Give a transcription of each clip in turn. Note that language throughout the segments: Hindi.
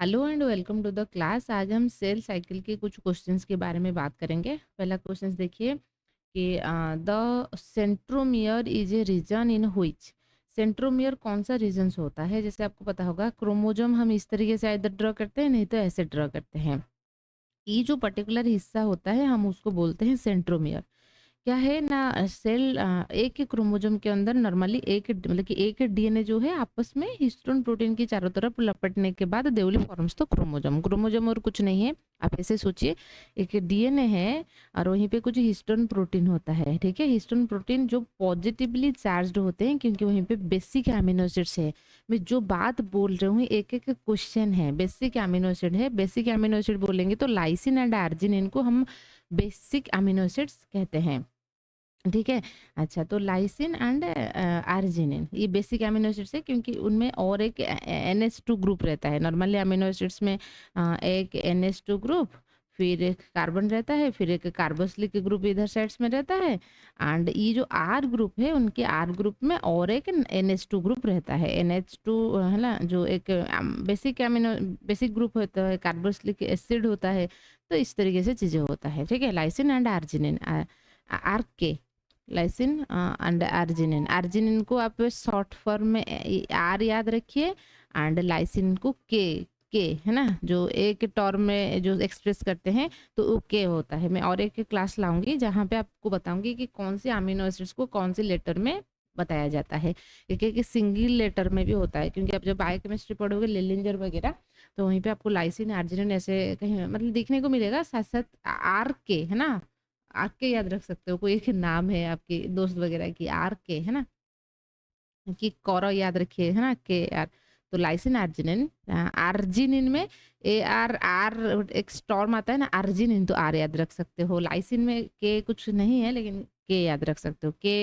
Hello and welcome to the class. आज हम सेल साइकिल के कुछ क्वेश्चंस के बारे में बात करेंगे। पहला क्वेश्चन देखिए कि the centromere is a region in which. Centromere कौन सा रीजन्स होता है? जैसे आपको पता होगा क्रोमोजोम हम इस तरीके से इधर ड्रॉ करते हैं, नहीं तो ऐसे ड्रॉ करते हैं। ये जो पर्टिकुलर हिस्सा होता है हम उसको बोलते हैं सेंट्रोमियर। क्या है ना, सेल एक ही क्रोमोसोम के अंदर नॉर्मली एक मतलब कि एक डीएनए जो है आपस में हिस्टोन प्रोटीन की चारों तरफ लपटने के बाद they will forms the chromosome. Chromosome और कुछ नहीं है, आप ऐसे सोचिए एक डीएनए है और वहीं पे कुछ हिस्टोन प्रोटीन होता है। ठीक है, हिस्टोन प्रोटीन जो पॉजिटिवली चार्ज्ड होते हैं क्योंकि वहीं पे बेसिक एमिनो एसिड्स है। मैं जो बात बोल रही हूँ एक एक क्वेश्चन है, बेसिक एमिनो एसिड है। बेसिक एमिनो एसिड बोलेंगे तो लाइसिन एंड आर्जिनिन को हम बेसिक एमिनो एसिड्स कहते हैं। ठीक है। अच्छा, तो लाइसिन एंड आर्जिनिन ये बेसिक अमीनो एसिड्स है क्योंकि उनमें और एक NH2 ग्रुप रहता है। नॉर्मली अमीनो एसिड्स में एक NH2 ग्रुप, फिर एक कार्बन रहता है, फिर एक कार्बोक्सिलिक ग्रुप इधर साइड्स में रहता है। एंड ये जो R ग्रुप है उनके R ग्रुप में और एक NH2 ग्रुप रहता है। NH2 है ना, जो एक बेसिक ग्रुप होता है, कार्बोक्सिलिक एसिड होता है। तो इस तरीके से चीज़ें होता है। ठीक है, लाइसिन एंड आर्जिनिन, आर के, लाइसिन एंड आर्जिनिन। आर्जिनिन को आप शॉर्ट फॉर्म में आर याद रखिए एंड लाइसिन को के है ना, जो एक टर्म में जो एक्सप्रेस करते हैं तो वो के होता है। मैं और एक क्लास लाऊंगी जहाँ पे आपको बताऊंगी कि कौन से अमीनो एसिड्स को कौन से लेटर में बताया जाता है। एक एक सिंगल लेटर में भी होता है क्योंकि आप जब बायोकेमिस्ट्री पढ़ोगे लिलिंजर वगैरह तो वहीं पे आपको लाइसिन आर्जिनिन ऐसे कहीं मतलब देखने को मिलेगा, साथ साथ आर के है ना। आर के याद रख सकते हो, कोई एक नाम है आपके दोस्त वगैरह की आर के है ना, कि कौरव याद रखिए है ना, के आर। तो लाइसिन आर्जिनिन, आर्जिनिन में ए आर आर एक स्टॉर्म आता है ना, आर्जिनिन तो आर याद रख सकते हो। लाइसिन में के कुछ नहीं है लेकिन के याद रख सकते हो। के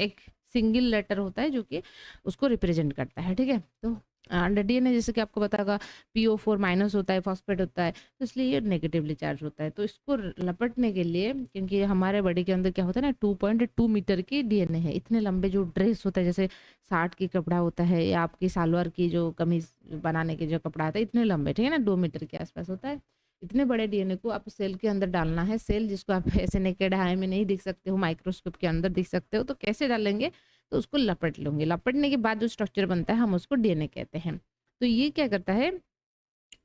एक सिंगल लेटर होता है जो कि उसको रिप्रेजेंट करता है। ठीक है, तो अंडर डीएनए जैसे कि आपको पता होगा PO4 माइनस होता है, फॉस्फेट होता है, तो इसलिए ये नेगेटिवली चार्ज होता है। तो इसको लपटने के लिए, क्योंकि हमारे बॉडी के अंदर क्या होता है ना, 2.2 मीटर की डीएनए है। इतने लंबे जो ड्रेस होता है, जैसे 60 की कपड़ा होता है या आपकी सालवार की जो कमीज बनाने के जो कपड़ा आता है, इतने लंबे, ठीक है ना, 2 मीटर के आसपास होता है। इतने बड़े डीएनए को आप सेल के अंदर डालना है। सेल जिसको आप ऐसे नेकेड आई में नहीं दिख सकते हो, माइक्रोस्कोप के अंदर दिख सकते हो, तो कैसे डालेंगे? तो उसको लपट लेंगे। लपटने के बाद जो स्ट्रक्चर बनता है हम उसको डीएनए कहते हैं। तो ये क्या करता है,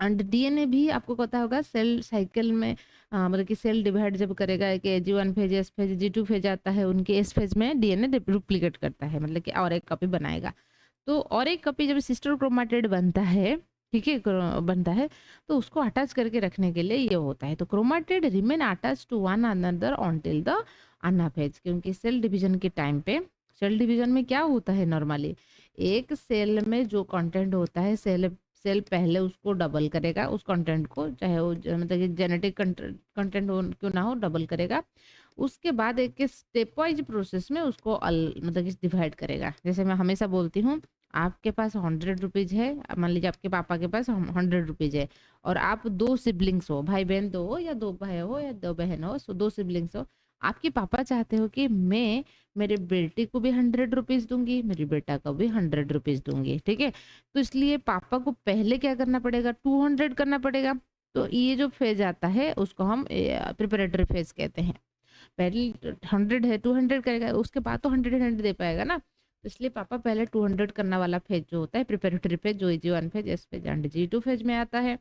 एंड डीएनए भी आपको पता होगा सेल साइकिल में मतलब कि सेल डिवाइड जब करेगा कि G1 phase, S phase, G2 phase आता है, उनके S फेज में डीएनए डुप्लीकेट करता है, मतलब कि और एक कॉपी बनाएगा। तो और एक कॉपी जब सिस्टर क्रोमाटिड बनता है, ठीक है, बनता है, तो उसको अटैच करके रखने के लिए ये होता है। तो chromatid remain attach to one another until the anaphase, क्योंकि सेल डिवीजन के टाइम पे, सेल डिवीजन में क्या होता है नॉर्मली, एक सेल में जो कंटेंट होता है, सेल सेल पहले उसको डबल करेगा, उस कंटेंट को, चाहे वो मतलब कि जेनेटिक कंटेंट हो क्यों ना हो, डबल करेगा। उसके बाद एक स्टेप वाइज प्रोसेस में उसको मतलब कि डिवाइड करेगा। जैसे मैं हमेशा बोलती हूँ, आपके पास 100 रुपीज है, मान लीजिए आपके पापा के पास 100 रुपीज है, और आप दो सिबलिंग्स हो, भाई बहन दो हो, या दो भाई हो या दो बहन हो, सो दो सिबलिंग्स हो। आपके पापा चाहते हो कि मैं मेरे बेटे को भी 100 रुपीज दूंगी, मेरी बेटा को भी 100 रुपीज दूंगी। ठीक है, तो इसलिए पापा को पहले क्या करना पड़ेगा, 200 करना पड़ेगा। तो ये जो फेज आता है उसको हम प्रिपरेटरी फेज कहते हैं। पहले 100 है, 200 करेगा, उसके बाद तो 100 दे पाएगा ना। तो इसलिए पापा पहले 200 करना वाला फेज जो होता है प्रिपरेटरी फेज, जो G1 phase, S phase and G2 phase में आता है।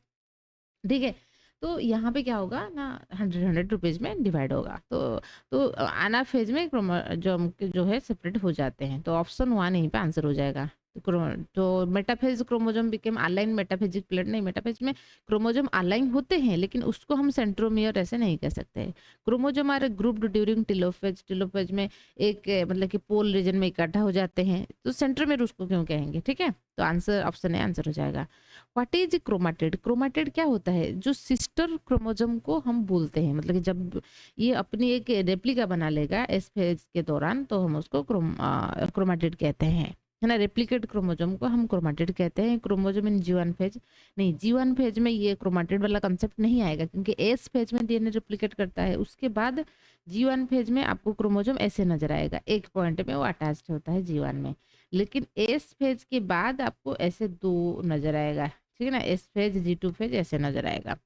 ठीक है, तो यहाँ पे क्या होगा ना, 100 100 रुपीज में डिवाइड होगा। तो आना फेज में जो है सेपरेट हो जाते हैं। तो ऑप्शन 1 यहीं पे आंसर हो जाएगा। तो metaphase chromosome became align metaphasic plate, नहीं, मेटाफेज में क्रोमोजोम अलाइन होते हैं लेकिन उसको हम सेंट्रोमियर ऐसे नहीं कह सकते। Chromosome are grouped during telophase, telophase में एक मतलब कि पोल रीजन में इकट्ठा हो जाते हैं, तो सेंट्रोमियर उसको क्यों कहेंगे? ठीक है, तो आंसर ऑप्शन ए आंसर हो जाएगा। What is chromatid? क्रोमाटिड क्या होता है? जो सिस्टर क्रोमोसोम को हम बोलते हैं, मतलब कि जब ये अपनी एक रेप्लिका बना लेगा एस फेज के दौरान, तो हम उसको क्रोमाटिड कहते हैं, है ना। रेप्लिकेट क्रोमोसोम को हम क्रोमाटिड कहते हैं। क्रोमोसोम इन G1 फेज, नहीं, G1 फेज में ये क्रोमाटिड वाला कंसेप्ट नहीं आएगा क्योंकि एस फेज में डीएनए रेप्लिकेट करता है। उसके बाद G1 फेज में आपको क्रोमोसोम ऐसे नजर आएगा, एक पॉइंट में वो अटैच्ड होता है G1 में। लेकिन एस फेज के बाद आपको ऐसे दो नजर आएगा, ठीक है ना, एस फेज G2 फेज ऐसे नजर आएगा।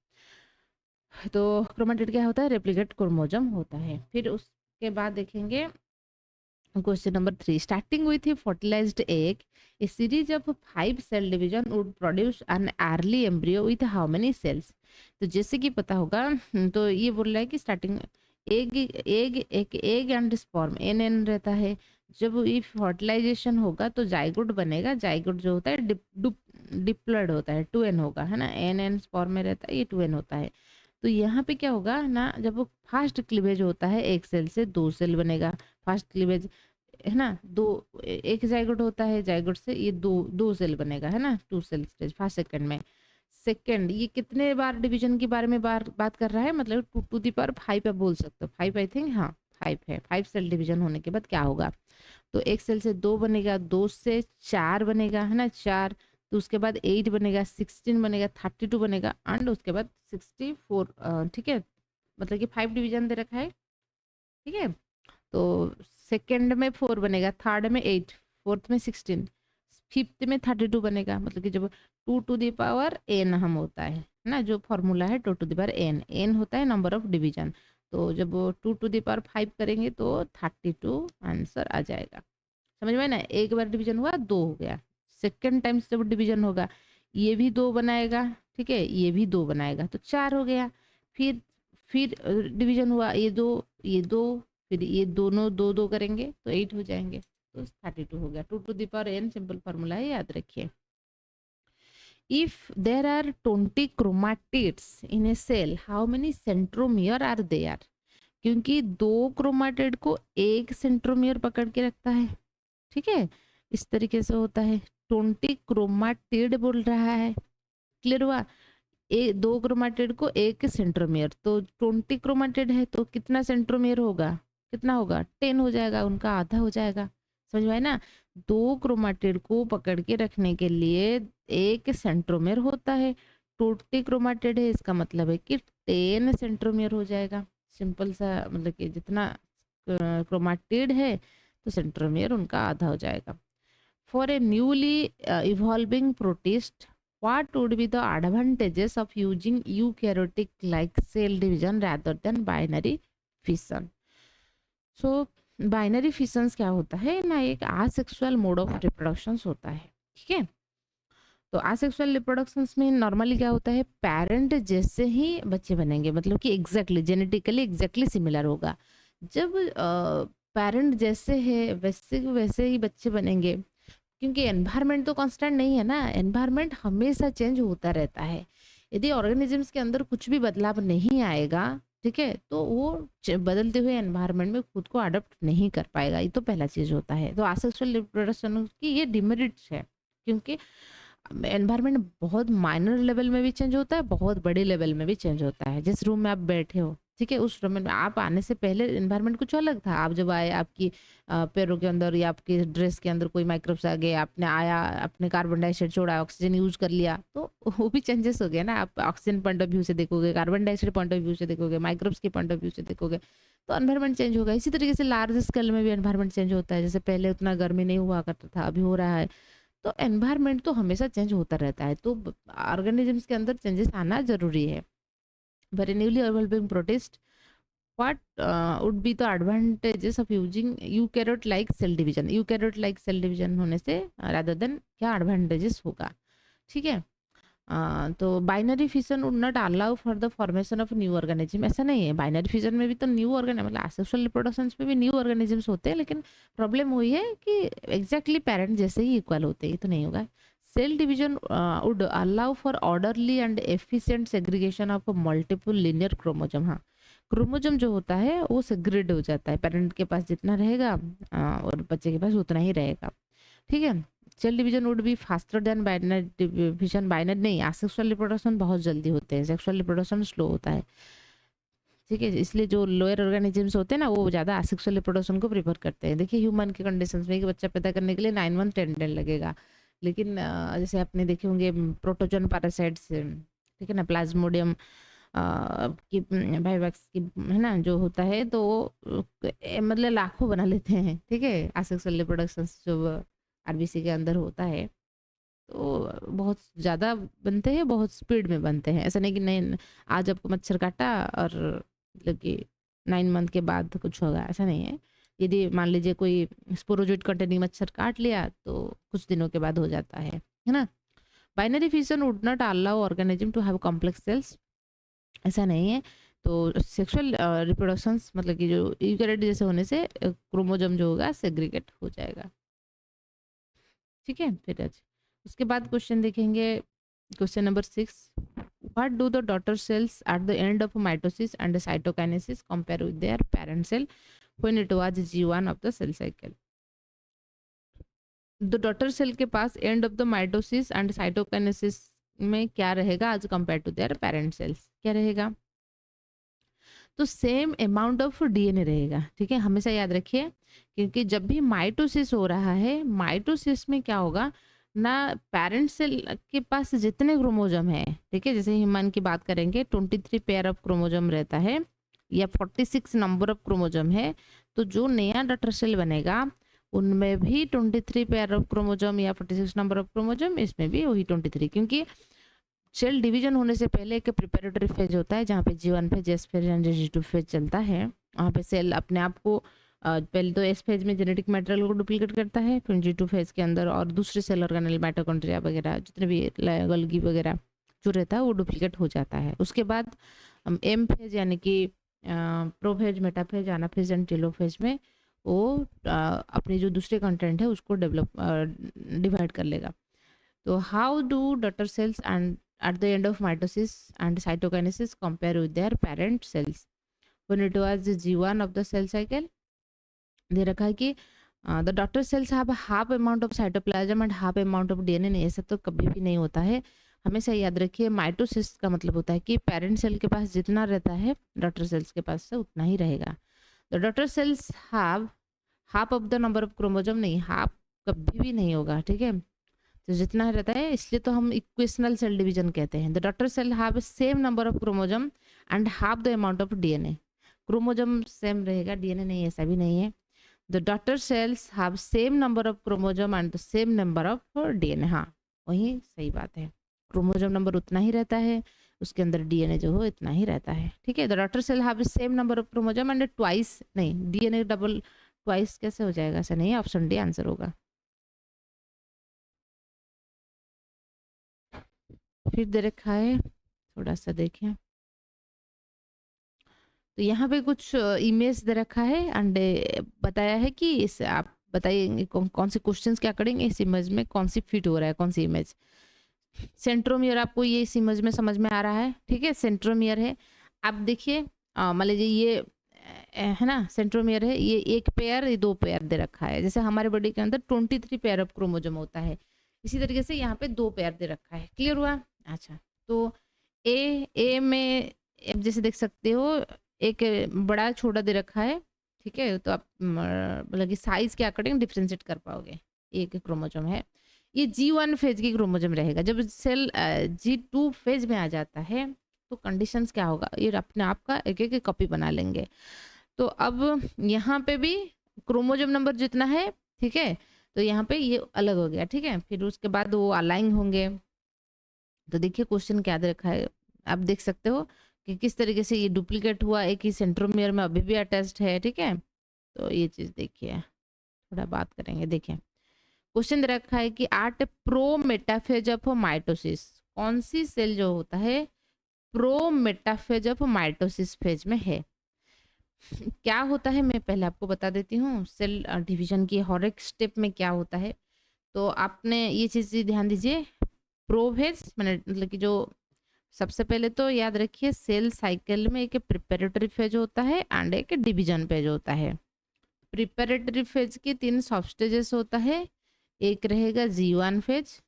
तो क्रोमेटिड क्या होता है, रेप्लिकेट क्रोमोसोम होता है। फिर उसके बाद देखेंगे question number 3, starting with a fertilized egg a series of 5 cell division would produce an early embryo with how many cells. तो जैसे कि पता होगा, तो ये बोल रहा है कि स्टार्टिंग एग एग एक egg and sperm n n रहता है। जब ये फर्टिलाइजेशन होगा तो जाइगोट बनेगा, जाइगोट जो होता है डिप्लॉयड होता है, 2n होगा, है ना, एन एन स्पर्म में रहता है, ये 2n होता है। तो यहाँ पे क्या होगा ना, जब वो फास्ट क्लीवेज होता है एक सेल से 2 सेल बनेगा, फास्ट क्लीवेज, है ना, दो एक जाइगोट होता है, जाइगोट से ये दो दो सेल बनेगा, है ना, 2 सेल स्टेज फर्स्ट सेकंड में। सेकंड, ये कितने बार डिवीजन के बारे में बात कर रहा है, मतलब 2 to the power 5 आप बोल सकते हो, 5 आई थिंक, हाँ 5 है। 5 सेल डिवीजन होने के बाद क्या होगा, तो एक सेल से 2 बनेगा, 2 से 4 बनेगा, है ना, 4, तो उसके बाद 8 बनेगा, 16 बनेगा, 32 बनेगा, एंड उसके बाद 64। ठीक है, मतलब कि 5 डिवीजन दे रखा है, ठीक है। तो सेकंड में 4 बनेगा, थर्ड में 8, फोर्थ में 16, फिफ्थ में 32 बनेगा, मतलब कि जब 2 to the power n हम होता है ना, जो फॉर्मूला है 2 to the power n, n होता है नंबर ऑफ डिवीजन। तो जब 2 to the power 5 करेंगे तो 32 आंसर आ जाएगा। समझ में ना, एक बार डिवीजन हुआ 2 हो गया, सेकंड टाइम जब डिवीजन होगा ये भी 2 बनाएगा, ठीक है, ये भी 2 बनाएगा, तो 4 हो गया। फिर डिवीजन हुआ ये दो, फिर ये दोनों 2 2 करेंगे तो 8 हो जाएंगे, तो 32 हो गया। 2 to the power n simple formula है, याद रखिए। If there are 20 chromatids in a cell, how many centromere are there. क्योंकि 2 क्रोमाटिड को एक सेंट्रोमियर पकड़ के रखता है, ठीक है, इस तरीके से होता है। 20 क्रोमाटिड बोल रहा है, क्लियर हुआ, 2 क्रोमाटिड को एक सेंट्रोमियर, तो 20 क्रोमाटिड है तो कितना सेंट्रोमियर होगा, कितना होगा, 10 हो जाएगा, उनका आधा हो जाएगा। समझ में आया ना, 2 क्रोमाटिड को पकड़ के रखने के लिए एक सेंट्रोमियर होता है, 20 क्रोमाटिड है, इसका मतलब है कि 10 सेंट्रोमियर हो जाएगा। सिंपल सा, मतलब कि जितना क्रोमाटिड है तो सेंट्रोमियर उनका आधा हो जाएगा। For a newly evolving protist, what would be the advantages of using eukaryotic like cell division rather than binary fission? So binary fissions क्या होता है ना, एक aसेक्सुअल मोड ऑफ रिप्रोडक्शन होता है, ठीक है। तो असेक्सुअल रिप्रोडक्शंस में नॉर्मली क्या होता है, पेरेंट जैसे ही बच्चे बनेंगे, मतलब कि एग्जैक्टली जेनेटिकली एग्जैक्टली सिमिलर होगा। जब पेरेंट जैसे है वैसे वैसे ही बच्चे बनेंगे, क्योंकि एनवायरनमेंट तो कांस्टेंट नहीं है ना, एनवायरनमेंट हमेशा चेंज होता रहता है। यदि ऑर्गेनिजम्स के अंदर कुछ भी बदलाव नहीं आएगा, ठीक है, तो वो बदलते हुए एनवायरनमेंट में खुद को अडॉप्ट नहीं कर पाएगा, ये तो पहला चीज होता है। तो असेक्सुअल रिप्रोडक्शन की ये डिमेरिट्स है, क्योंकि एनवायरनमेंट बहुत माइनर लेवल में भी चेंज होता है, बहुत बड़े लेवल में भी चेंज होता है। जिस रूम में आप बैठे हो, ठीक है, उस रूम में आप आने से पहले एनवायरनमेंट कुछ अलग था, आप जब आए आपकी पैरों के अंदर या आपके ड्रेस के अंदर कोई माइक्रोब्स आ गए, आपने आया, आपने कार्बन डाइऑक्साइड छोड़ा, ऑक्सीजन यूज कर लिया, तो वो भी चेंजेस हो गए ना। आप ऑक्सीजन पॉइंट ऑफ व्यू से देखोगे, carbon dioxide point of view से देखोगे, माइक्रोब्स के पॉइंट ऑफ व्यू से देखोगे, तो एनवायरनमेंट चेंज होगा। इसी तरीके से लार्ज स्केल में भी एनवायरनमेंट चेंज होता है, जैसे पहले उतना गर्मी नहीं हुआ करता था, अभी हो रहा है। तो एनवायरनमेंट तो हमेशा चेंज होता रहता है, तो ऑर्गेनिजम्स के अंदर चेंजेस आना जरूरी है। Very newly evolving protist, what would be the advantages of using eukaryote like cell division, eukaryote like cell division होने से rather than क्या advantages होगा, ठीक है। तो binary fission would not allow for the formation of new organism, ऐसा नहीं है, बाइनरी फिशन में भी तो न्यू ऑर्गेनिज्म, मतलब असेक्सुअल रिप्रोडक्शन में भी न्यू ऑर्गेनिजम्स होते हैं, लेकिन प्रॉब्लम हुई है कि एग्जैक्टली पेरेंट जैसे ही इक्वल होते हैं, ये तो नहीं होगा। Cell division would allow for orderly and efficient segregation of multiple linear chromosome. हाँ, क्रोमोजोम जो होता है वो सेग्रीड हो जाता है, पेरेंट के पास जितना रहेगा और बच्चे के पास उतना ही रहेगा, ठीक है। Cell division would be faster than binary division, binary नहीं, असेक्सुअल रिप्रोडक्शन बहुत जल्दी होते हैं, सेक्सुअल रिप्रोडक्शन स्लो होता है, ठीक है। इसलिए जो लोअर ऑर्गेनिजम्स होते हैं ना, वो ज़्यादा असेक्सुअल रिप्रोडक्शन को प्रीफर करते हैं। देखिए ह्यूमन के कंडीशंस में एक बच्चा पैदा करने के लिए 9 मंथ 10 दिन लगेगा, लेकिन जैसे आपने देखे होंगे प्रोटोजोन पैरासाइट्स, ठीक है ना, प्लाज्मोडियम की वाइवैक्स की, है ना, जो होता है, तो मतलब लाखों बना लेते हैं, ठीक है, असेक्सुअल रिप्रोडक्शन जो आरबीसी के अंदर होता है। तो बहुत ज़्यादा बनते हैं, बहुत स्पीड में बनते हैं। ऐसा नहीं कि नहीं आज आपको मच्छर काटा और मतलब कि 9 मंथ के बाद कुछ होगा, ऐसा नहीं है। यदि मान लीजिए कोई स्पोरोजोइट कंटेनिंग मच्छर काट लिया तो कुछ दिनों के बाद हो जाता है ना? Binary fission would not allow organism to have complex cells, ऐसा नहीं है। तो सेक्सुअल रिप्रोडक्शंस मतलब कि जो यूकैरियोट जैसे होने से क्रोमोसोम जो होगा सेग्रीगेट हो जाएगा। ठीक है, फिर आज उसके बाद क्वेश्चन देखेंगे। Question number 6, what do the daughter cells at the end of mitosis and cytokinesis compare with their parent cell when it was G1 of the cell cycle? The daughter cell के पास end of the mitosis and cytokinesis में क्या रहेगा as compare to their parent cells? क्या रहेगा? तो सेम अमाउंट ऑफ डीएनए रहेगा। ठीक है, हमेशा याद रखिए, क्योंकि जब भी माइटोसिस हो रहा है, माइटोसिस में क्या होगा ना, पेरेंट सेल के पास जितने क्रोमोजोम है, ठीक है, जैसे ह्यूमन की बात करेंगे 23 पेयर ऑफ क्रोमोजोम रहता है या 46 नंबर ऑफ क्रोमोजोम है, तो जो नया डॉटर सेल बनेगा उनमें भी 23 पेयर ऑफ क्रोमोजोम या 46 नंबर ऑफ क्रोमोजोम, इसमें भी वही 23, क्योंकि सेल डिवीजन होने से पहले एक प्रिपरेटरी फेज होता है जहाँ पे G1 phase, S phase and G2 phase चलता है। वहाँ पे सेल अपने आप को पहले तो एस फेज में जेनेटिक मटेरियल को डुप्लीकेट करता है, फिर G2 फेज के अंदर और दूसरे सेल ऑर्गेनेल माइटोकॉन्ड्रिया वगैरह जितने भी गोल्गी वगैरह जो रहता है वो डुप्लीकेट हो जाता है। उसके बाद एम फेज यानी कि prophase, metaphase, anaphase and telophase में वो अपने जो दूसरे कंटेंट है उसको डिवाइड कर लेगा। तो how do daughter cells and at the end of mitosis and cytokinesis compare with their parent cells when it was the G1 of the cell cycle? दे रखा है कि the daughter cells have a half amount of cytoplasm and half amount of DNA। नहीं, ऐसा तो कभी भी नहीं होता है। हमेशा याद रखिए, माइटोसिस का मतलब होता है कि पेरेंट सेल के पास जितना रहता है डॉटर सेल्स के पास से उतना ही रहेगा। The daughter cells have half of the number of chromosome, नहीं, हाफ कभी भी नहीं होगा। ठीक है, तो जितना रहता है, इसलिए तो हम इक्वेशनल सेल डिवीजन कहते हैं। The daughter cell have same number of chromosome and half the amount of DNA. Chromosome same रहेगा, डीएनए नहीं, ऐसा भी नहीं है। The daughter cells have same number of chromosome and the same number of DNA. हाँ, वही सही बात है, क्रोमोजोम नंबर उतना ही रहता है, उसके अंदर डीएनए जो हो इतना ही रहता है। ठीक है, the daughter cell have same number of chromosome and twice, नहीं, डीएनए डबल ट्वाइस कैसे हो जाएगा, ऐसा नहीं है, ऑप्शन डी आंसर होगा। फिर दे रखा है, थोड़ा सा देखें, तो यहाँ पे कुछ इमेज दे रखा है एंड बताया है कि इस आप बताइए कौन से क्वेश्चंस क्या करेंगे, इस इमेज में कौन सी फिट हो रहा है, कौन सी इमेज। सेंट्रोमियर आपको ये इस इमेज में समझ में आ रहा है, ठीक है, सेंट्रोमियर है। आप देखिए, मान लीजिए ये है ना, सेंट्रोमियर है, ये एक पेयर, ये दो पेयर दे रखा है। जैसे हमारे बॉडी के अंदर 23 पेयर ऑफ क्रोमोजोम होता है, इसी तरीके से यहाँ पे दो पेयर दे रखा है। क्लियर हुआ? अच्छा, तो ए में जैसे देख सकते हो एक बड़ा छोटा दे रखा है, ठीक है, तो आप मतलब कि साइज के अकॉर्डिंग डिफ्रेंशिएट कर पाओगे। एक क्रोमोजोम है, ये G1 फेज की क्रोमोजोम रहेगा। जब सेल G2 फेज में आ जाता है तो कंडीशंस क्या होगा, ये अपने आप का एक एक कॉपी बना लेंगे। तो अब यहाँ पे भी क्रोमोजोम नंबर जितना है, ठीक है, तो यहाँ पे ये अलग हो गया। ठीक है, फिर उसके बाद वो अलाइन होंगे। तो देखिए क्वेश्चन क्या दे रखा है, आप देख सकते हो कि किस तरीके से ये डुप्लीकेट हुआ, एक ही सेंट्रोमियर में अभी भी अटैच्ड है। ठीक है, तो ये चीज देखिए, थोड़ा बात करेंगे। देखिए क्वेश्चन दे रखा है कि at prometaphase of mitosis, कौन सी सेल जो होता है prometaphase of mitosis phase में है। क्या होता है मैं पहले आपको बता देती हूँ, सेल डिवीजन की हर एक स्टेप में क्या होता है। तो आपने ये चीज़ ध्यान दीजिए, प्रोफेज मतलब कि जो सबसे पहले तो याद रखिए, सेल साइकिल में एक प्रिपरेटरी फेज होता है एंड एक डिवीजन फेज होता है। प्रिपरेटरी फेज के 3 सब स्टेजेस होता है, एक रहेगा G1 फेज,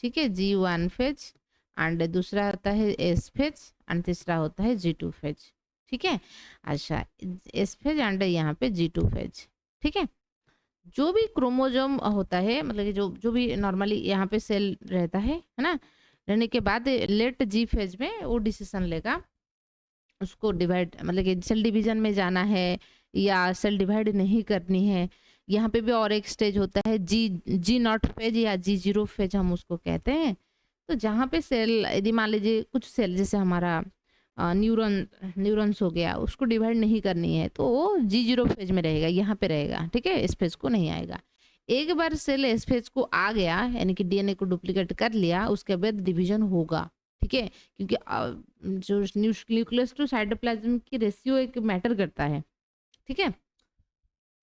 ठीक है, G1 फेज, एंड दूसरा होता है एस फेज एंड तीसरा होता है G2 फेज। ठीक है, अच्छा, एस फेज एंड यहाँ पे G2 फेज। ठीक है, जो भी क्रोमोजोम होता है, मतलब कि जो जो भी नॉर्मली यहाँ पे सेल रहता है ना, रहने के बाद लेट जी फेज में वो डिसीजन लेगा उसको डिवाइड, मतलब कि सेल डिवीजन में जाना है या सेल डिवाइड नहीं करनी है, यहाँ पे भी और एक स्टेज होता है जी नॉट फेज या जी0 फेज हम उसको कहते हैं। तो जहाँ पे सेल यदि मान लीजिए कुछ सेल जैसे हमारा न्यूरॉन्स हो गया, उसको डिवाइड नहीं करनी है तो वो जी0 फेज में रहेगा, यहाँ पे रहेगा, ठीक है, इस फेज को नहीं आएगा। एक बार सेल इस फेज को आ गया यानी कि डीएनए को डुप्लीकेट कर लिया, उसके बाद डिवीजन होगा, ठीक है, क्योंकि जो न्यूक्लियस टू साइटोप्लाज्म की रेशियो एक मैटर करता है, ठीक है।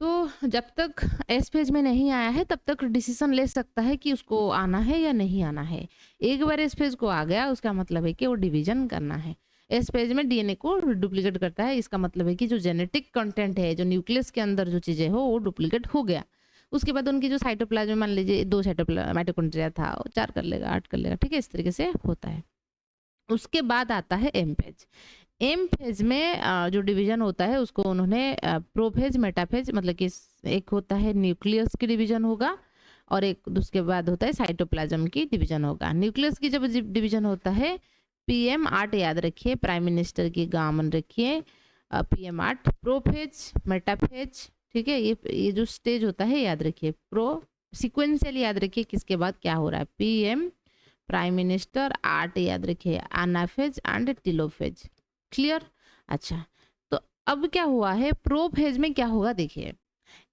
तो जब तक एस फेज में नहीं आया है तब तक डिसीजन ले सकता है कि उसको आना है या नहीं आना है। एक बार एस फेज को आ गया उसका मतलब है कि वो डिवीजन करना है। एस फेज में डीएनए को डुप्लीकेट करता है, इसका मतलब है कि जो जेनेटिक कंटेंट है, जो न्यूक्लियस के अंदर जो चीज़ें हो वो डुप्लीकेट हो गया। उसके बाद उनकी जो साइटोप्लाज्म मान लीजिए 2 माइटोकॉन्ड्रिया था, वो 4 कर लेगा, 8 कर लेगा, ठीक है, इस तरीके से होता है। उसके बाद आता है एम फेज। एम फेज में जो डिवीजन होता है उसको उन्होंने प्रोफेज मेटाफेज मतलब कि एक होता है न्यूक्लियस की डिवीजन होगा और एक उसके बाद होता है साइटोप्लाज्म की डिवीजन होगा। न्यूक्लियस की जब डिवीजन होता है PM8 याद रखिए, प्राइम मिनिस्टर की गामन रखिए, PM8 प्रोफेज मेटाफेज, ठीक है, ये जो स्टेज होता है याद रखिए, प्रो सिक्वेंशियल याद रखिए किसके बाद क्या हो रहा है, PM प्राइम मिनिस्टर 8 याद रखिए, एनाफेज एंड टेलोफेज, क्लियर। अच्छा, तो अब क्या हुआ है प्रो फेज में क्या होगा देखिए,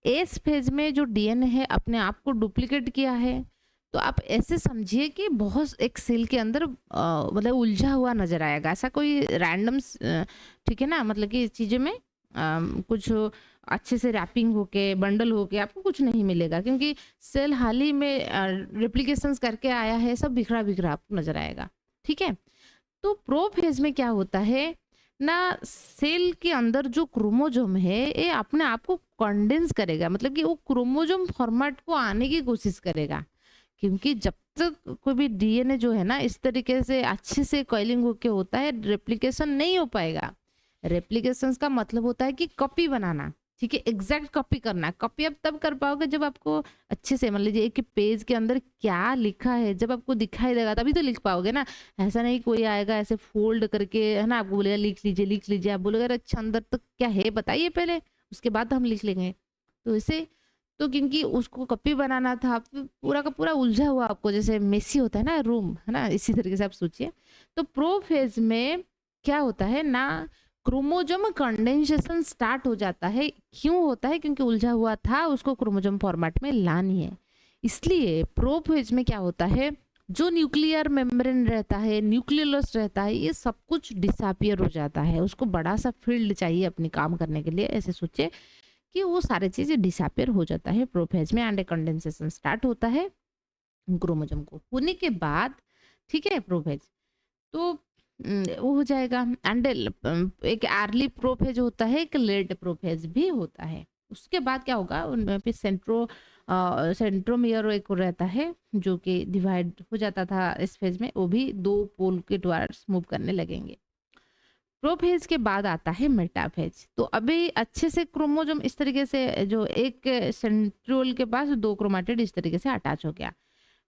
एस फेज में जो डीएनए है अपने आप को डुप्लीकेट किया है, तो आप ऐसे समझिए कि बहुत एक सेल के अंदर मतलब उलझा हुआ नजर आएगा, ऐसा कोई रैंडम, ठीक है ना, मतलब कि चीज़ें में कुछ अच्छे से रैपिंग होके बंडल होके आपको कुछ नहीं मिलेगा, क्योंकि सेल हाल ही में रेप्लिकेशंस करके आया है, सब बिखरा बिखरा आपको नजर आएगा, ठीक है। तो प्रो फेज में क्या होता है ना, सेल के अंदर जो क्रोमोजोम है ये अपने आप को कंडेंस करेगा, मतलब कि वो क्रोमोजोम फॉर्मेट को आने की कोशिश करेगा, क्योंकि जब तक कोई भी डीएनए जो है ना इस तरीके से अच्छे से कॉइलिंग होके होता है, रेप्लिकेशन नहीं हो पाएगा। रेप्लिकेशन का मतलब होता है कि कॉपी बनाना, ठीक है, एग्जैक्ट कॉपी करना। कॉपी आप तब कर पाओगे जब आपको अच्छे से मान लीजिए एक पेज के अंदर क्या लिखा है जब आपको दिखाई देगा तभी तो लिख पाओगे ना। ऐसा नहीं कोई आएगा ऐसे फोल्ड करके, है ना, आपको बोलेगा लिख लीजिए, आप बोलोगे अरे अच्छा अंदर तक क्या है बताइए पहले, उसके बाद हम लिख लेंगे। तो इसे तो क्योंकि उसको कॉपी बनाना था, पूरा का पूरा उलझा हुआ आपको, जैसे मेसी होता है ना रूम, है ना, इसी तरीके से आप सोचिए। तो प्रो फेज में क्या होता है ना, क्रोमोजोम कंडेंसेशन स्टार्ट हो जाता है। क्यों होता है, क्योंकि उलझा हुआ था, उसको क्रोमोजोम फॉर्मेट में लानी है। इसलिए प्रो फेज में क्या होता है, जो न्यूक्लियर मेम्ब्रेन रहता है, न्यूक्लियोलस रहता है, ये सब कुछ डिसअपियर हो जाता है। उसको बड़ा सा फील्ड चाहिए अपने काम करने के लिए, ऐसे सोचे कि वो सारी चीजें डिसअपियर हो जाता है प्रोफेज में, एंड कंडेंसेशन स्टार्ट होता है क्रोमोजोम को होने के बाद, ठीक है, प्रोफेज। तो वो हो जाएगा। एंड एक अर्ली प्रोफेज होता है, एक लेट प्रोफेज भी होता है। उसके बाद क्या होगा, उनमें पे सेंट्रोमियर एक रहता है जो कि डिवाइड हो जाता था इस फेज में, वो भी 2 पोल के टुवर्ड्स मूव करने लगेंगे। प्रोफेज के बाद आता है मेटाफेज। तो अभी अच्छे से क्रोमोजोम इस तरीके से जो एक सेंट्रियोल के पास 2 क्रोमाटिड इस तरीके से अटैच हो गया।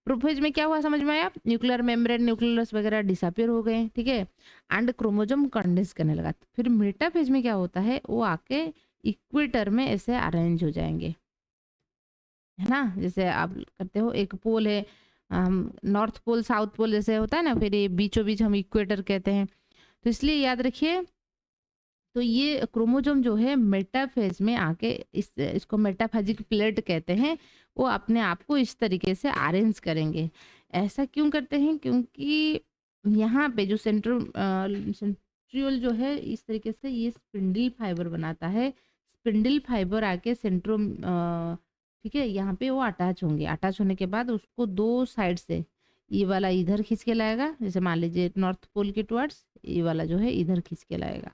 प्रोफेज में क्या हुआ समझ में आया, न्यूक्लियर मेम्ब्रेन न्यूक्लियस वगैरह डिसअपियर हो गए, ठीक है, एंड क्रोमोजोम कंडेंस करने लगा। फिर मेटाफेज में क्या होता है, वो आके इक्वेटर में ऐसे अरेंज हो जाएंगे, है ना, जैसे आप करते हो एक पोल है, नॉर्थ पोल साउथ पोल जैसे होता है ना, फिर ये बीचों बीच हम इक्वेटर कहते हैं। तो इसलिए याद रखिए, तो ये क्रोमोजोम जो है मेटाफेज में आके इसको मेटाफेजिक प्लेट कहते हैं, वो अपने आप को इस तरीके से अरेंज करेंगे। ऐसा क्यों करते हैं, क्योंकि यहाँ पे जो सेंट्रियोल जो है इस तरीके से ये स्पिंडल फाइबर बनाता है। स्पिंडल फाइबर आके सेंट्रोम, ठीक है, यहाँ पे वो अटैच होंगे। अटैच होने के बाद उसको 2 साइड से, ये वाला इधर खींच के लाएगा, जैसे मान लीजिए नॉर्थ पोल के टुवर्ड्स, ये वाला जो है इधर खींच के लाएगा,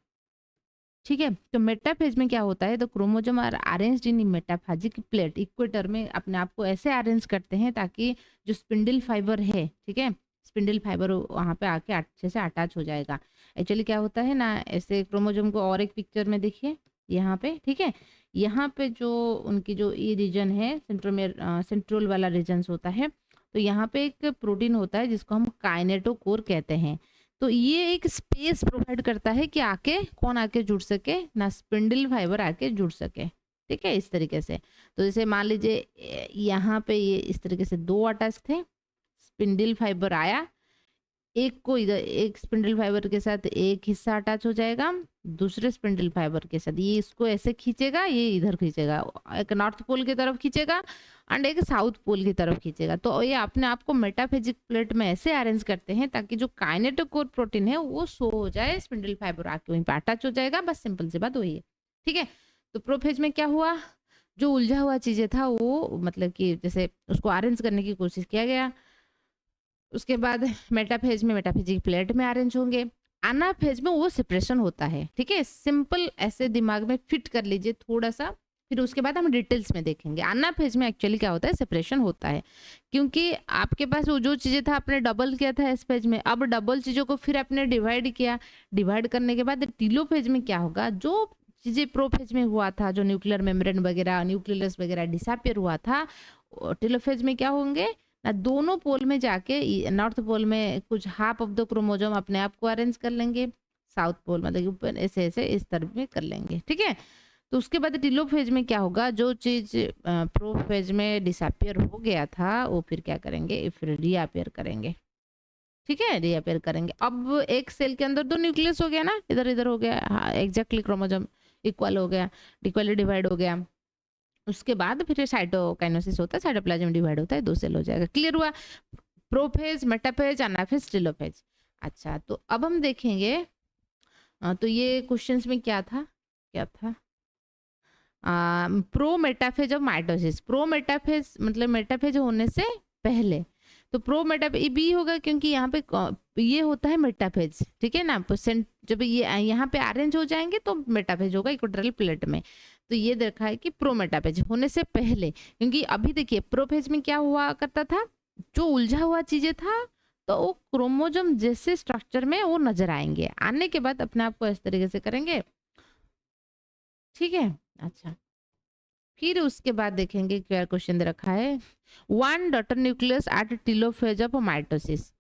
ठीक है। तो मेटाफेज में क्या होता है, तो chromosome are arranged in metaphasic plate, equator में अपने आप को ऐसे अरेंज करते हैं ताकि जो स्पिंडल फाइबर है, ठीक है, स्पिंडल फाइबर वहाँ पे आके अच्छे से अटैच हो जाएगा। एक्चुअली क्या होता है ना, ऐसे क्रोमोजोम को और एक पिक्चर में देखिए यहाँ पे, ठीक है, यहाँ पे जो उनकी जो ये रीजन है सेंट्रोमियर सेंट्रोल वाला रीजन होता है, तो यहाँ पे एक प्रोटीन होता है जिसको हम काइनेटोकोर कहते हैं। तो ये एक स्पेस प्रोवाइड करता है कि आके कौन आके जुड़ सके ना, स्पिंडल फाइबर आके जुड़ सके, ठीक है, इस तरीके से। तो जैसे मान लीजिए यहाँ पे ये इस तरीके से 2 अटैच थे, स्पिंडल फाइबर आया, एक को इधर, एक स्पिंडल फाइबर के साथ एक हिस्सा अटैच हो जाएगा, दूसरे स्पिंडल फाइबर के साथ ये इसको ऐसे खींचेगा, ये इधर खींचेगा, एक नॉर्थ पोल की तरफ खींचेगा एंड एक साउथ पोल की तरफ खींचेगा। तो ये अपने आप को मेटाफेजिक प्लेट में ऐसे अरेंज करते हैं ताकि जो काइनेटोकोर प्रोटीन है वो शो हो जाए, स्पिंडल फाइबर आके वहीं पे अटैच हो जाएगा, बस सिंपल सी बात वही है। ठीक है, तो प्रोफेज में क्या हुआ, जो उलझा हुआ चीजें था वो मतलब कि जैसे उसको अरेंज करने की कोशिश किया गया, उसके बाद मेटाफेज में मेटाफेजिक प्लेट में अरेंज होंगे, एनाफेज में वो सेपरेशन होता है। ठीक है, सिंपल ऐसे दिमाग में फिट कर लीजिए थोड़ा सा, फिर उसके बाद हम डिटेल्स में देखेंगे। एनाफेज में एक्चुअली क्या होता है, सेपरेशन होता है, क्योंकि आपके पास वो जो चीजें था आपने डबल किया था एस फेज में, अब डबल चीजों को फिर आपने डिवाइड किया, डिवाइड करने के बाद टीलोफेज में क्या होगा, जो चीजें प्रोफेज में हुआ था, जो न्यूक्लियर मेम्ब्रेन वगैरह न्यूक्लियस वगैरह डिसअपियर हुआ था, टेलोफेज में क्या होंगे ना, दोनों पोल में जाके नॉर्थ पोल में कुछ हाफ ऑफ द क्रोमोसोम अपने आप को अरेंज कर लेंगे, साउथ पोल मतलब ऊपर ऐसे ऐसे इस तरफ में कर लेंगे। ठीक है, तो उसके बाद टेलोफेज में क्या होगा, जो चीज प्रोफेज में डिसअपियर हो गया था वो फिर क्या करेंगे, फिर रीअपियर करेंगे। ठीक है, रीअपियर करेंगे। अब एक सेल के अंदर 2 न्यूक्लियस हो गया ना, इधर इधर हो गया, हाँ एग्जैक्टली क्रोमोसोम इक्वल हो गया, इक्वली डिवाइड हो गया। उसके बाद फिर साइटोकाइनेसिस होता है, साइटोप्लाज्म डिवाइड होता है, 2 सेल हो जाएगा। क्लियर हुआ, प्रोफेज, मेटाफेज, एनाफेज, टेलोफेज। अच्छा, तो अब हम देखेंगे तो ये क्वेश्चंस में क्या था, क्या था, pro metaphase of mitosis. Pro metaphase मतलब मेटाफेज होने से पहले, तो प्रो मेटाफेज बी होगा क्योंकि यहाँ पे ये होता है मेटाफेज। ठीक है ना, जब ये यहाँ पे अरेंज हो जाएंगे तो मेटाफेज होगा इक्वेटोरियल प्लेट में। तो ये देखा है कि प्रो मेटाफेज होने से पहले, क्योंकि अभी देखिए प्रोफेज में क्या हुआ करता था, जो उलझा हुआ चीजें था तो वो क्रोमोजोम जैसे स्ट्रक्चर में वो नजर आएंगे, आने के बाद अपने आप को इस तरीके से करेंगे। ठीक है, अच्छा, फिर उसके बाद देखेंगे क्या क्वेश्चन दे रखा है, 1 daughter nucleus eight telophase of mitosis.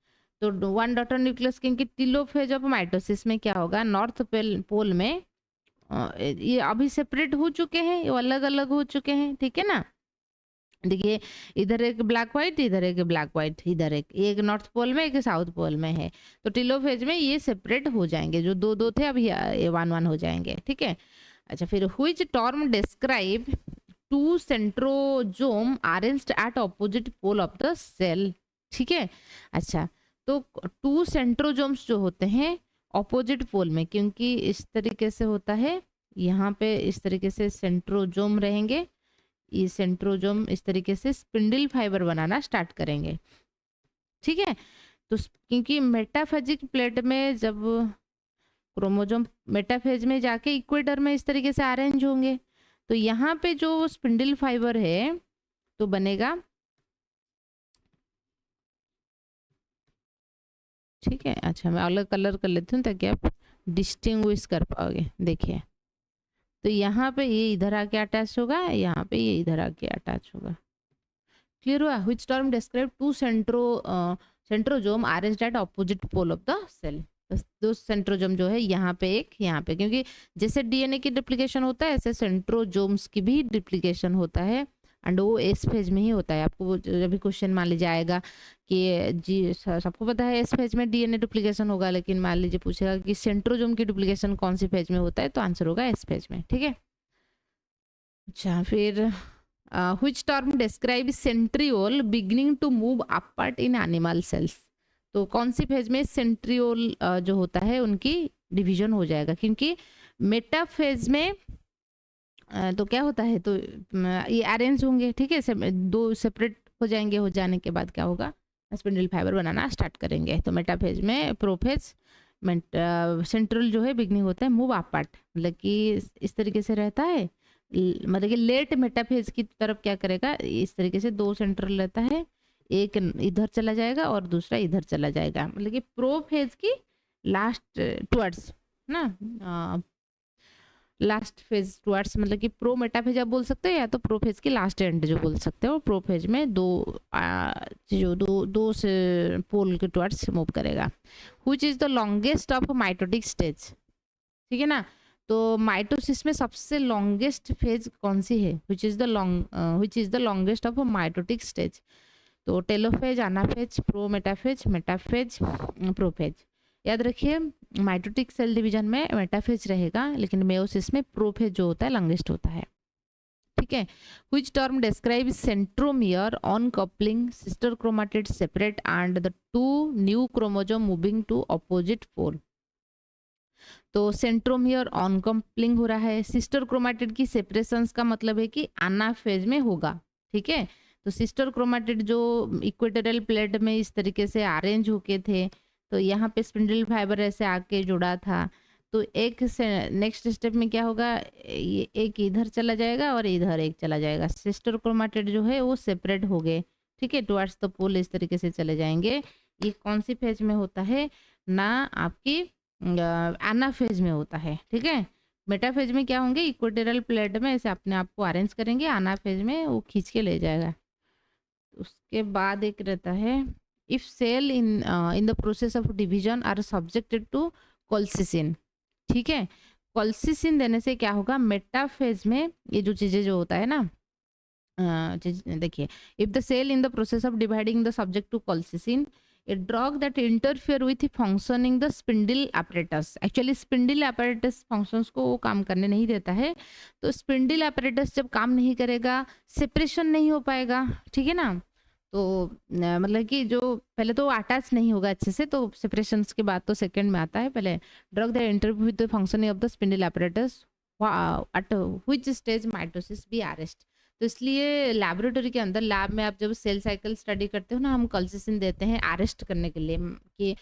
तो 1 डॉटर न्यूक्लियस क्योंकि टीलोफेज ऑफ माइटोसिस में क्या होगा, नॉर्थ पोल में ये अभी सेपरेट हो चुके हैं, ये अलग अलग हो चुके हैं। ठीक है ना, देखिए इधर एक ब्लैक व्हाइट, इधर एक ब्लैक व्हाइट, इधर एक नॉर्थ पोल में एक साउथ पोल में है, तो टीलोफेज में ये सेपरेट हो जाएंगे, जो 2 2 थे अभी ये 1 1 हो जाएंगे। ठीक है, अच्छा, फिर which term describe 2 centrosome arranged at opposite pole of the cell. ठीक है, अच्छा, तो 2 सेंट्रोजोम्स जो होते हैं ऑपोजिट पोल में, क्योंकि इस तरीके से होता है, यहाँ पे इस तरीके से सेंट्रोजोम रहेंगे, ये सेंट्रोजोम इस तरीके से स्पिंडल फाइबर बनाना स्टार्ट करेंगे। ठीक है, तो क्योंकि मेटाफेजिक प्लेट में जब क्रोमोजोम मेटाफेज में जाके इक्वेटर में इस तरीके से अरेंज होंगे, तो यहाँ पे जो स्पिंडल फाइबर है तो बनेगा। ठीक है, अच्छा मैं अलग कलर कर लेती हूँ ताकि आप डिस्टिंग्विश कर पाओगे। देखिए, तो यहाँ पे ये इधर आके अटैच होगा, यहाँ पे ये इधर आके अटैच होगा। क्लियर हुआ, which term describe 2 centrosome arranged at opposite pole of the cell. दो सेंट्रोजोम जो है यहाँ पे एक, यहाँ पे, क्योंकि जैसे डीएनए की डिप्लीकेशन होता है ऐसे सेंट्रोजोम्स की भी डिप्लीकेशन होता है, एंड वो एस फेज में ही होता है। आपको अभी क्वेश्चन मान लीजिए आएगा कि जी सबको पता है एस फेज में डीएनए डुप्लीकेशन होगा, लेकिन मान लीजिए पूछेगा कि सेंट्रोजोम की डुप्लीकेशन कौन सी फेज में होता है, तो आंसर होगा एस फेज में। ठीक है, अच्छा, फिर which term describe centriole beginning to move upward in animal cells. तो कौन सी फेज में सेंट्रियोल जो होता है उनकी डिवीजन हो जाएगा, क्योंकि मेटाफेज में तो क्या होता है, तो ये अरेंज होंगे। ठीक है, 2 सेपरेट हो जाएंगे, हो जाने के बाद क्या होगा, स्पिंडल फाइबर बनाना स्टार्ट करेंगे। तो मेटाफेज में प्रोफेज सेंट्रल जो है बिगनिंग होता है मूव अपार्ट, मतलब कि इस तरीके से रहता है, मतलब कि लेट मेटाफेज की तरफ क्या करेगा, इस तरीके से 2 सेंट्रल रहता है, एक इधर चला जाएगा और दूसरा इधर चला जाएगा, मतलब कि प्रोफेज की लास्ट टुवर्ड्स ना, लास्ट फेज टुवर्ड्स, मतलब कि प्रो मेटाफेज आप बोल सकते हो या तो प्रोफेज की लास्ट एंड जो बोल सकते हो। प्रोफेज में दो से पोल के टुवर्ड्स मूव करेगा। Which is the longest of mitotic stage. ठीक है ना, तो माइटोसिस में सबसे लॉन्गेस्ट फेज कौन सी है, which is the longest of mitotic stage? तो टेलोफेज, एनाफेज, प्रोमेटाफेज, मेटाफेज, प्रोफेज। याद रखिए माइटोटिक सेल डिवीजन में मेटाफेज रहेगा, लेकिन मेयोसिस में प्रोफेज जो होता है लॉन्गेस्ट होता है। ठीक है। Which term describes centromere on coupling sister chromatids separate and the two new chromosome moving to opposite pole? तो सेंट्रोमियर ऑन कपलिंग हो रहा है, सिस्टर क्रोमेटिड की सेपरेशंस का मतलब है कि एनाफेज में होगा। ठीक है। तो सिस्टर क्रोमेटिड जो इक्वेटोरियल प्लेट में इस तरीके से अरेंज होके थे, तो यहाँ पे स्पिंडल फाइबर ऐसे आके जुड़ा था, तो एक से नेक्स्ट स्टेप में क्या होगा, ये एक इधर चला जाएगा और इधर एक चला जाएगा। सिस्टर क्रोमेटिड जो है वो सेपरेट हो गए। ठीक है, टुवर्ड्स द पोल इस तरीके से चले जाएंगे। ये कौन सी फेज में होता है ना, आपकी एनाफेज में होता है। ठीक है। मेटाफेज में क्या होंगे, इक्वेटोरियल प्लेट में ऐसे अपने आप को अरेंज करेंगे, एनाफेज में वो खींच के ले जाएगा। उसके बाद एक रहता है, if cell in the process of division are subjected to colchicine. ठीक है। कोल्सिसिन देने से क्या होगा, मेटाफेज में ये जो चीजें जो होता है ना, देखिए, if the cell in the process of dividing the subject to colchicine, a drug that interfere with functioning the spindle apparatus, actually spindle apparatus functions को वो काम करने नहीं देता है। तो स्पिंडल apparatus जब काम नहीं करेगा, सेपरेशन नहीं हो पाएगा। ठीक है ना। तो मतलब कि जो पहले तो अटैच नहीं होगा अच्छे से, तो सेपरेशन के बाद तो सेकंड में आता है। पहले drug that interfere with the functioning of the spindle apparatus at which stage mitosis be arrest। तो इसलिए लैबोरेटरी के अंदर, लैब में आप जब सेल साइकिल स्टडी करते हो ना, हम कोल्सिसिन देते हैं अरेस्ट करने के लिए कि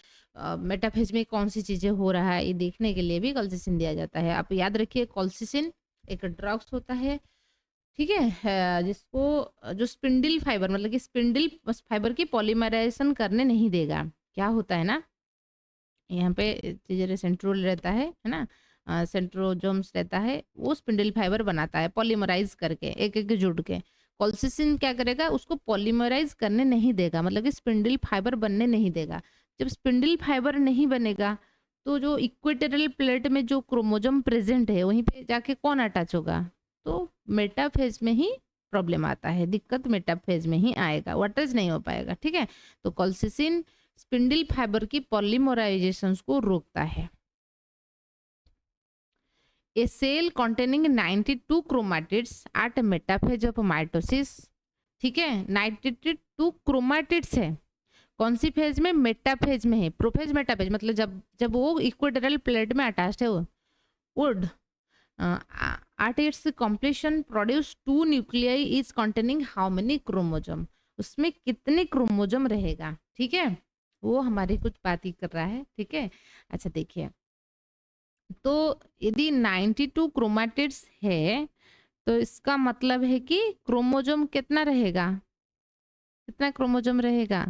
मेटाफेज में कौन सी चीजें हो रहा है, ये देखने के लिए भी कोल्सिसिन दिया जाता है। आप याद रखिए कोल्सिसिन एक ड्रग्स होता है। ठीक है। जिसको जो स्पिंडल फाइबर मतलब कि स्पिंडल फाइबर की पॉलीमराइजेशन करने नहीं देगा। क्या होता है ना, यहाँ पे चीजें सेंट्रोल रहता है ना, सेंट्रोजोम्स रहता है, वो स्पिंडल फाइबर बनाता है पॉलीमराइज करके, एक एक जुड़ के। कोल्सिसिन क्या करेगा, उसको पॉलीमराइज करने नहीं देगा, मतलब कि स्पिंडल फाइबर बनने नहीं देगा। जब स्पिंडल फाइबर नहीं बनेगा, तो जो इक्वेटोरियल प्लेट में जो क्रोमोजोम प्रेजेंट है, वहीं पे जाके कौन अटैच होगा, तो मेटाफेज में ही प्रॉब्लम आता है, दिक्कत मेटाफेज में ही आएगा, वो अटैच नहीं हो पाएगा। ठीक है। तो कोल्सिसिन स्पिंडल फाइबर की पॉलीमराइजेशन को रोकता है। A cell containing 92 chromatids at a metaphase of mitosis। ठीक है, 92 क्रोमाटिड्स है, कौन सी फेज में, मेटाफेज में है। प्रोफेज मेटाफेज मतलब जब जब वो इक्वेटोरियल प्लेट में अटैच्ड है, वो would at its completion produce 2 nuclei is containing how many chromosome, उसमें कितने क्रोमोजोम रहेगा। ठीक है, वो हमारी कुछ बात ही कर रहा है। ठीक है। अच्छा देखिए, तो यदि 92 क्रोमाटिड्स है, तो इसका मतलब है कि क्रोमोजोम कितना रहेगा, कितना क्रोमोजोम रहेगा।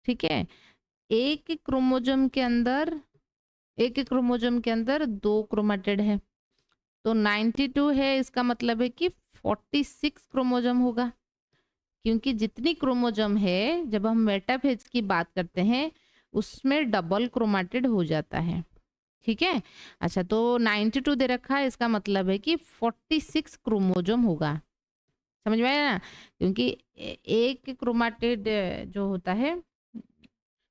ठीक है। एक क्रोमोजोम के अंदर, एक क्रोमोजोम के अंदर 2 क्रोमाटिड है, तो 92 है, इसका मतलब है कि 46 क्रोमोजोम होगा, क्योंकि जितनी क्रोमोजोम है, जब हम मेटाफेज की बात करते हैं, उसमें डबल क्रोमाटिड हो जाता है। ठीक है। अच्छा, तो 92 दे रखा है, इसका मतलब है कि 46 क्रोमोजोम होगा। समझ में आया ना, क्योंकि एक क्रोमाटिड जो होता है,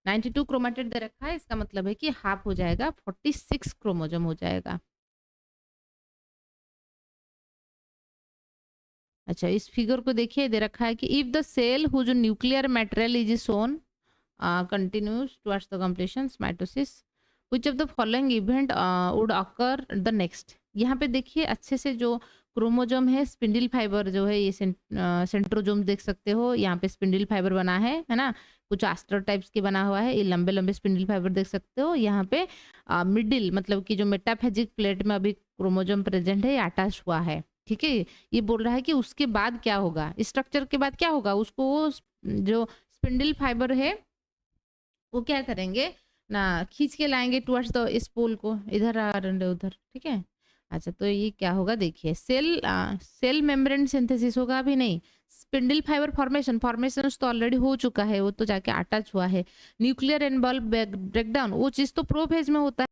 92 क्रोमाटिड दे रखा है, इसका मतलब है कि हाफ हो जाएगा, 46 क्रोमोजोम हो जाएगा। अच्छा, इस फिगर को देखिए, दे रखा है कि if the cell whose nuclear material is shown continues towards the completion mitosis, which of the following event would occur the next। यहाँ पे देखिए अच्छे से, जो क्रोमोजोम है, स्पिंडल फाइबर जो है, ये सेंट्रोजोम देख सकते हो, यहाँ पे स्पिंडल फाइबर बना है ना, कुछ आस्टर टाइप्स के बना हुआ है, ये लंबे लंबे स्पिंडल फाइबर देख सकते हो। यहाँ पे मिडिल मतलब कि जो मेटाफेजिक प्लेट में अभी क्रोमोजोम प्रेजेंट है, ये अटैच हुआ है। ठीक है। ये बोल रहा है कि उसके बाद क्या होगा, स्ट्रक्चर के बाद क्या होगा, उसको जो स्पिंडल फाइबर है वो क्या करेंगे ना, खींच के लाएंगे टुवर्ड्स द इस पोल को, इधर और उधर। ठीक है। अच्छा, तो ये क्या होगा, देखिए, सेल मेम्ब्रेन सिंथेसिस होगा, अभी नहीं। स्पिंडल फाइबर फॉर्मेशन तो ऑलरेडी हो चुका है, वो तो जाके अटैच हुआ है। न्यूक्लियर एनबॉल्व ब्रेकडाउन, वो चीज तो प्रोफेज में होता है।